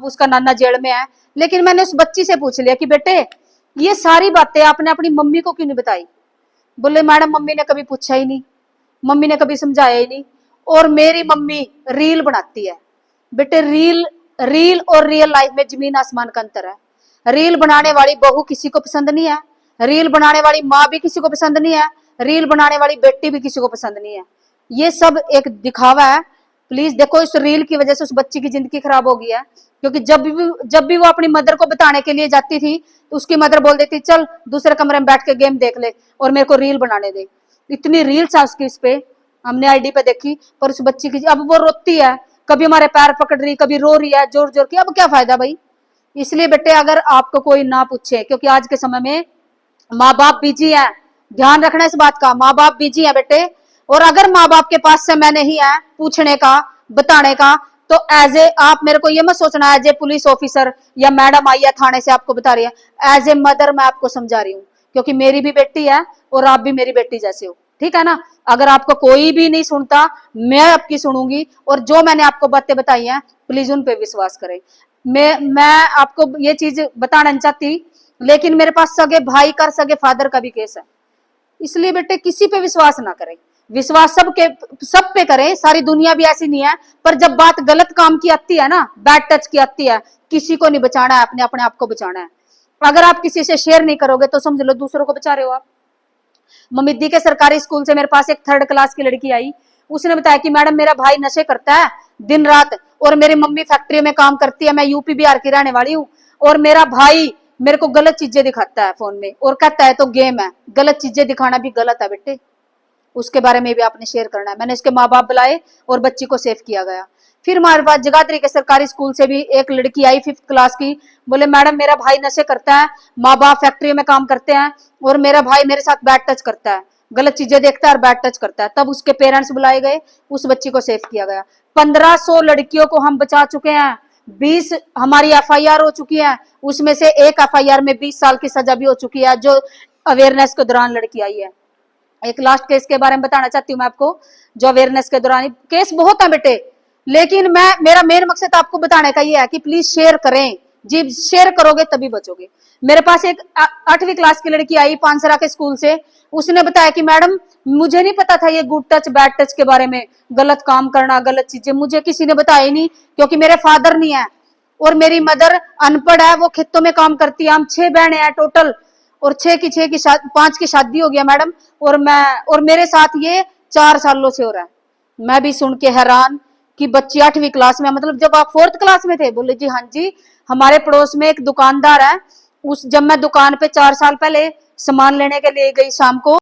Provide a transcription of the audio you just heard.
उसका नाना जेल में है। लेकिन मैंने उस बच्ची से पूछ लिया कि बेटे ये सारी बातें आपने अपनी मम्मी को क्यों नहीं बताई? बोले मैडम मम्मी ने कभी पूछा ही नहीं, मम्मी ने कभी समझाया ही नहीं, और मेरी मम्मी रील बनाती है। बेटे रील रील और रियल लाइफ में जमीन आसमान का अंतर है। रील बनाने वाली बहू किसी को पसंद नहीं है, रील बनाने वाली माँ भी किसी को पसंद नहीं है, रील बनाने वाली बेटी भी किसी को पसंद नहीं है। ये सब एक दिखावा है। प्लीज देखो, इस रील की वजह से उस बच्ची की जिंदगी खराब हो गई है। क्योंकि जब भी वो अपनी मदर को बताने के लिए जाती थी तो उसकी मदर बोल देती चल दूसरे कमरे में बैठ के गेम देख ले और मेरे को रील बनाने दे। इतनी रील्स है उसकी, इस पे हमने आईडी पे देखी। पर उस बच्ची की अब वो रोती है, कभी हमारे पैर पकड़ रही, कभी रो रही है जोर जोर की। अब क्या फायदा भाई? इसलिए बेटे अगर आपको कोई ना पूछे, क्योंकि आज के समय में माँ बाप बिजी है, ध्यान रखना इस बात का, माँ बाप बिजी है बेटे। और अगर माँ बाप के पास समय नहीं है पूछने का, बताने का, तो एज ए आप मेरे को ये मत सोचना एज ए पुलिस ऑफिसर या मैडम आई है थाने से आपको बता रही है। एज ए मदर मैं आपको समझा रही हूँ, क्योंकि मेरी भी बेटी है और आप भी मेरी बेटी जैसे हो, ठीक है ना? अगर आपको कोई भी नहीं सुनता, मैं आपकी सुनूंगी, और जो मैंने आपको बातें बताई हैं प्लीज उन पे विश्वास करें। मैं आपको ये चीज बताना नहीं चाहती, लेकिन मेरे पास सगे भाई का सगे फादर का भी केस है। इसलिए बेटे किसी पे विश्वास ना करें, विश्वास सब पे करें, सारी दुनिया भी ऐसी नहीं है। पर जब बात गलत काम की आती है ना, बैड टच की आती है, किसी को नहीं बचाना है, अपने अपने आप को बचाना है। अगर आप किसी से शेयर नहीं करोगे तो समझ लो दूसरों को बचा रहे हो आप। ममिद्दी के सरकारी स्कूल से मेरे पास एक 3rd क्लास की लड़की आई। उसने बताया कि मैडम मेरा भाई नशे करता है दिन रात, और मेरी मम्मी फैक्ट्री में काम करती है, मैं यूपी बिहार की रहने वाली हूँ, और मेरा भाई मेरे को गलत चीजें दिखाता है फोन में और कहता है तो गेम है। गलत चीजें दिखाना भी गलत है बेटे, उसके बारे में भी आपने शेयर करना है। मैंने इसके माँ बाप बुलाए और बच्ची को सेव किया गया। फिर हमारे पास जगाधरी के सरकारी स्कूल से भी एक लड़की आई 5th क्लास की। बोले मैडम मेरा भाई नशे करता है, माँ बाप फैक्ट्री में काम करते हैं, और मेरा भाई मेरे साथ बैड टच करता है, गलत चीजें देखता है और बैड टच करता है। तब उसके पेरेंट्स बुलाए गए, उस बच्ची को सेव किया गया। 1500 लड़कियों को हम बचा चुके हैं, 20 हमारी FIR हो चुकी है, उसमें से एक FIR में 20 साल की सजा भी हो चुकी है, जो अवेयरनेस के दौरान लड़की आई है। एक लास्ट केस के बारे में बताना चाहती हूँ मैं आपको, जो अवेयरनेस के दौरान, केस बहुत है बेटे, लेकिन मेरा मेन मकसद आपको बताने का ये है कि प्लीज शेयर करें जी, शेयर करोगे तभी बचोगे। मेरे पास एक 8वीं क्लास की लड़की आई पानसरा के स्कूल से। उसने बताया कि मैडम मुझे नहीं पता था ये गुड टच बैड टच के बारे में, गलत काम करना, गलत चीजें मुझे किसी ने बताया ही नहीं, क्योंकि मेरे फादर नहीं है और मेरी मदर अनपढ़ है, वो खेतों में काम करती है। हम 6 बहनें हैं टोटल, और 5 की शादी हो गया मैडम, और मेरे साथ ये 4 सालों से हो रहा है। मैं भी सुन के हैरान कि बच्ची 8वीं क्लास में, मतलब जब आप 4th क्लास में थे? बोले जी हाँ जी। हमारे पड़ोस में एक दुकानदार है, जब मैं दुकान पे 4 साल पहले सामान लेने के लिए गई शाम को,